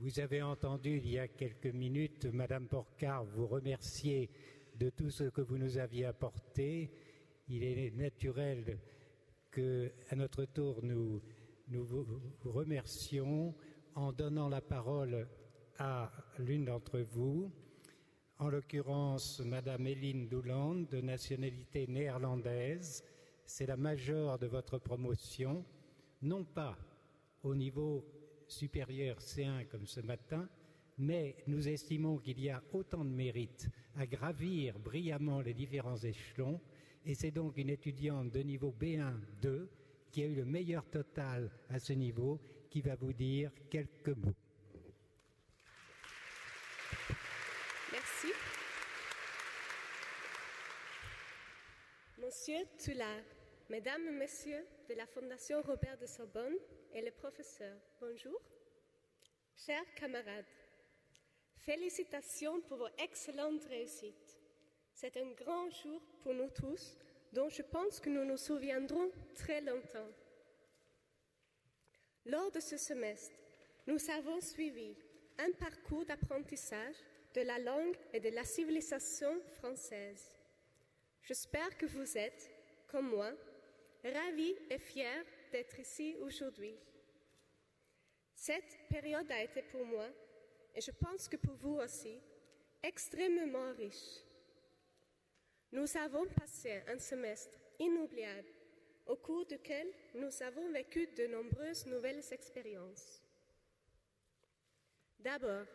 Vous avez entendu il y a quelques minutes Madame Porcart vous remercier de tout ce que vous nous aviez apporté. Il est naturel qu'à notre tour, nous vous remercions en donnant la parole à l'une d'entre vous, en l'occurrence Madame Eline Douland, de nationalité néerlandaise. C'est la majeure de votre promotion, non pas au niveau supérieur C1 comme ce matin, mais nous estimons qu'il y a autant de mérite à gravir brillamment les différents échelons, et c'est donc une étudiante de niveau B1-2 qui a eu le meilleur total à ce niveau qui va vous dire quelques mots. Merci. Monsieur Toulard, Mesdames et Messieurs de la Fondation Robert de Sorbonne et les professeurs, bonjour. Chers camarades, félicitations pour vos excellentes réussites. C'est un grand jour pour nous tous, dont je pense que nous nous souviendrons très longtemps. Lors de ce semestre, nous avons suivi un parcours d'apprentissage de la langue et de la civilisation française. J'espère que vous êtes, comme moi, ravis et fiers d'être ici aujourd'hui. Cette période a été pour moi, et je pense que pour vous aussi, extrêmement riche. Nous avons passé un semestre inoubliable, au cours duquel nous avons vécu de nombreuses nouvelles expériences. D'abord,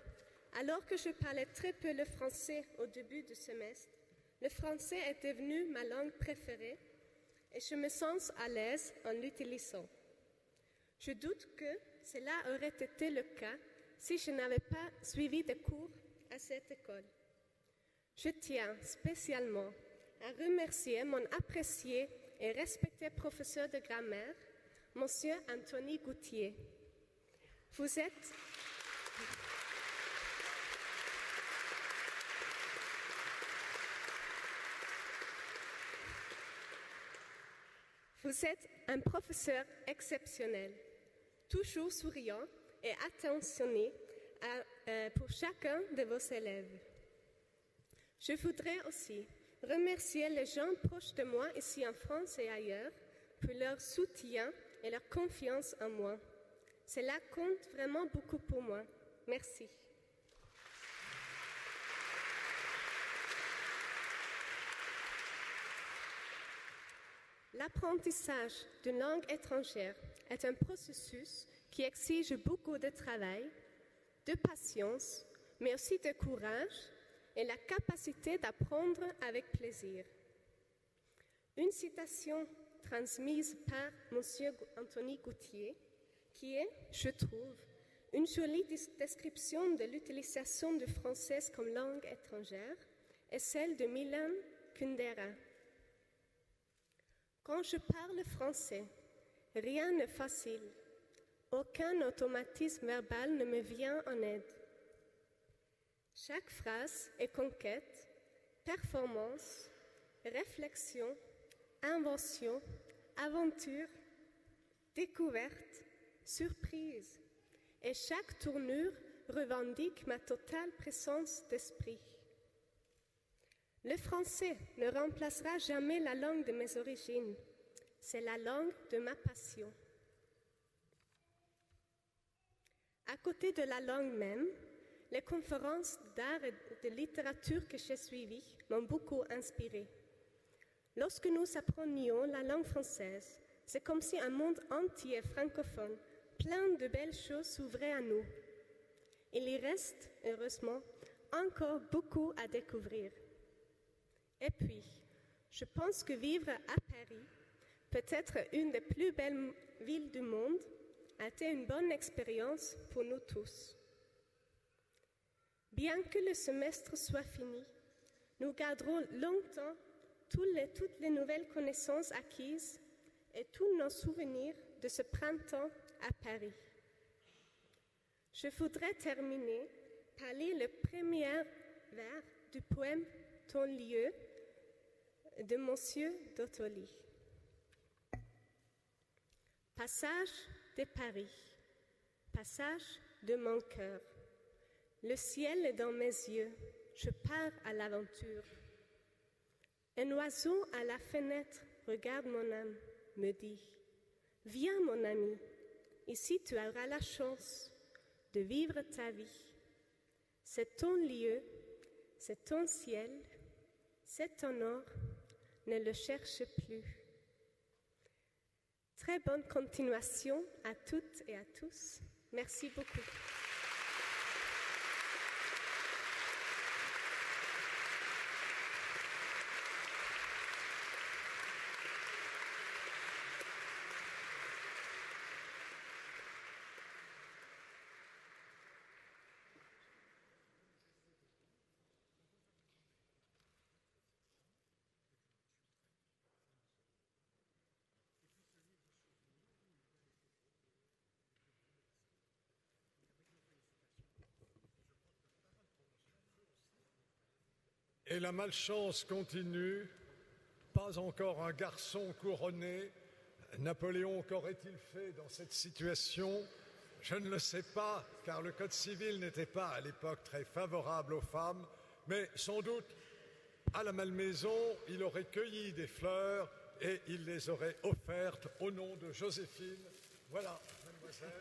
alors que je parlais très peu le français au début du semestre, le français est devenu ma langue préférée et je me sens à l'aise en l'utilisant. Je doute que cela aurait été le cas si je n'avais pas suivi des cours à cette école. Je tiens spécialement à remercier mon apprécié et respecté professeur de grammaire, Monsieur Anthony Goutier. Vous êtes un professeur exceptionnel, toujours souriant et attentionné pour chacun de vos élèves. Je voudrais aussi remercier les gens proches de moi ici en France et ailleurs pour leur soutien et leur confiance en moi. Cela compte vraiment beaucoup pour moi. Merci. L'apprentissage d'une langue étrangère est un processus qui exige beaucoup de travail, de patience, mais aussi de courage et la capacité d'apprendre avec plaisir. Une citation transmise par M. Anthony Goutier, qui est, je trouve, une jolie description de l'utilisation du français comme langue étrangère, est celle de Milan Kundera. Quand je parle français, rien n'est facile. Aucun automatisme verbal ne me vient en aide. Chaque phrase est conquête, performance, réflexion, invention, aventure, découverte, surprise. Et chaque tournure revendique ma totale présence d'esprit. Le français ne remplacera jamais la langue de mes origines. C'est la langue de ma passion. À côté de la langue même, les conférences d'art et de littérature que j'ai suivies m'ont beaucoup inspirée. Lorsque nous apprenions la langue française, c'est comme si un monde entier francophone, plein de belles choses s'ouvrait à nous. Il y reste, heureusement, encore beaucoup à découvrir. Et puis, je pense que vivre à Paris, peut-être une des plus belles villes du monde, a été une bonne expérience pour nous tous. Bien que le semestre soit fini, nous garderons longtemps toutes les nouvelles connaissances acquises et tous nos souvenirs de ce printemps à Paris. Je voudrais terminer par lire le premier vers du poème « Ton lieu » de Monsieur Dottoli. Passage de Paris, passage de mon cœur. Le ciel est dans mes yeux, je pars à l'aventure. Un oiseau à la fenêtre regarde mon âme, me dit, viens mon ami, ici tu auras la chance de vivre ta vie. C'est ton lieu, c'est ton ciel, c'est ton or, ne le cherche plus. Très bonne continuation à toutes et à tous. Merci beaucoup. Et la malchance continue, pas encore un garçon couronné. Napoléon, qu'aurait-il fait dans cette situation? Je ne le sais pas, car le Code civil n'était pas à l'époque très favorable aux femmes, mais sans doute, à la Malmaison, il aurait cueilli des fleurs et il les aurait offertes au nom de Joséphine. Voilà, mademoiselle.